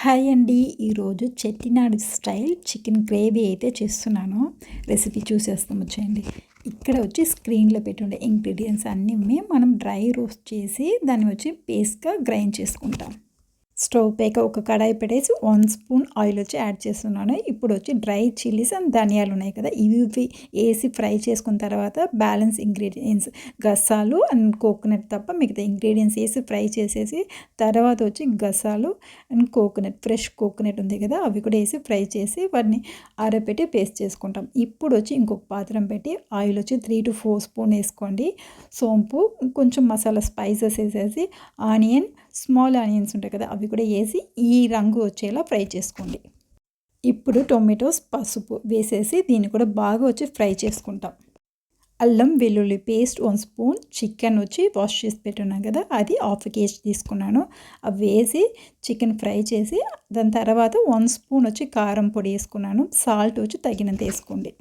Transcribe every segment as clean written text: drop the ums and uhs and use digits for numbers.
Hi అండి. ఈరోజు Chettinad style chicken gravy అయితే చేస్తున్నాను. రెసిపీ చూసేస్తాం వచ్చేయండి. ఇక్కడ వచ్చి స్క్రీన్లో పెట్టుండే ఇంగ్రీడియంట్స్ అన్నీ మనం డ్రై రోస్ట్ చేసి దాన్ని వచ్చి పేస్ట్గా గ్రైండ్ చేసుకుంటాం. స్టవ్ పైకి ఒక కడాయి పెట్టేసి 1 స్పూన్ ఆయిల్ వచ్చి యాడ్ చేస్తున్నాను. ఇప్పుడు వచ్చి డ్రై చిల్లీస్ అండ్ ధనియాలు ఉన్నాయి కదా, ఇవి వేసి ఫ్రై చేసుకున్న తర్వాత బ్యాలెన్స్ ఇంగ్రీడియంట్స్ గసాలు అండ్ కోకోనట్ తప్ప మిగతా ఇంగ్రీడియంట్స్ వేసి ఫ్రై చేసేసి తర్వాత వచ్చి గసాలు అండ్ కోకోనట్ ఫ్రెష్ కోకోనట్ ఉంది కదా, అవి కూడా వేసి ఫ్రై చేసి వాటిని ఆరబెట్టి పేస్ట్ చేసుకుంటాం. ఇప్పుడు వచ్చి ఇంకొక పాత్రం పెట్టి ఆయిల్ వచ్చి 3 to 4 స్పూన్ వేసుకోండి. సోంపు, కొంచెం మసాలా స్పైసెస్ వేసేసి ఆనియన్, స్మాల్ ఆనియన్స్ ఉంటాయి కదా, అవి కూడా వేసి ఈ రంగు వచ్చేలా ఫ్రై చేసుకోండి. ఇప్పుడు టొమాటోస్, పసుపు వేసేసి దీన్ని కూడా బాగా వచ్చి ఫ్రై చేసుకుంటాం. అల్లం వెల్లుల్లి పేస్ట్ 1 స్పూన్, చికెన్ వచ్చి వాష్ చేసి పెట్టున్నాం కదా, అది 1/2 kg తీసుకున్నాను. అవి వేసి చికెన్ ఫ్రై చేసి దాని తర్వాత 1 స్పూన్ వచ్చి కారం పొడి వేసుకున్నాను. సాల్ట్ వచ్చి తగినంత వేసుకోండి.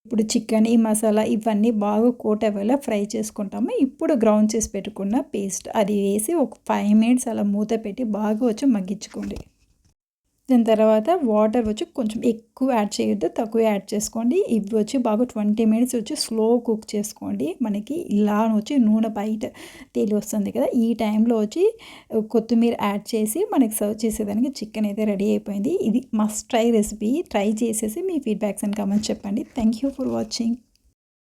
ఇప్పుడు చికెన్, ఈ మసాలా ఇవన్నీ బాగా కోట్ అయ్యేలా ఫ్రై చేసుకుంటాము. ఇప్పుడు గ్రౌండ్ చేసి పెట్టుకున్న పేస్ట్ అది వేసి ఒక 5 minutes అలా మూత పెట్టి బాగా వచ్చి మగ్గించుకోండి. దాని తర్వాత వాటర్ వచ్చి కొంచెం ఎక్కువ యాడ్ చేయొద్దు, తక్కువ యాడ్ చేసుకోండి. ఇవి వచ్చి బాగా 20 minutes వచ్చి స్లో కుక్ చేసుకోండి. మనకి ఇలా వచ్చి నూనె బయట తేలి వస్తుంది కదా, ఈ టైంలో వచ్చి కొత్తిమీర యాడ్ చేసి మనకి సర్వ్ చేసేదానికి చికెన్ అయితే రెడీ అయిపోయింది. ఇది మస్ట్ ట్రై రెసిపీ. ట్రై చేసేసి మీ ఫీడ్బ్యాక్స్ అండ్ కామెంట్స్ చెప్పండి. Thank you for watching.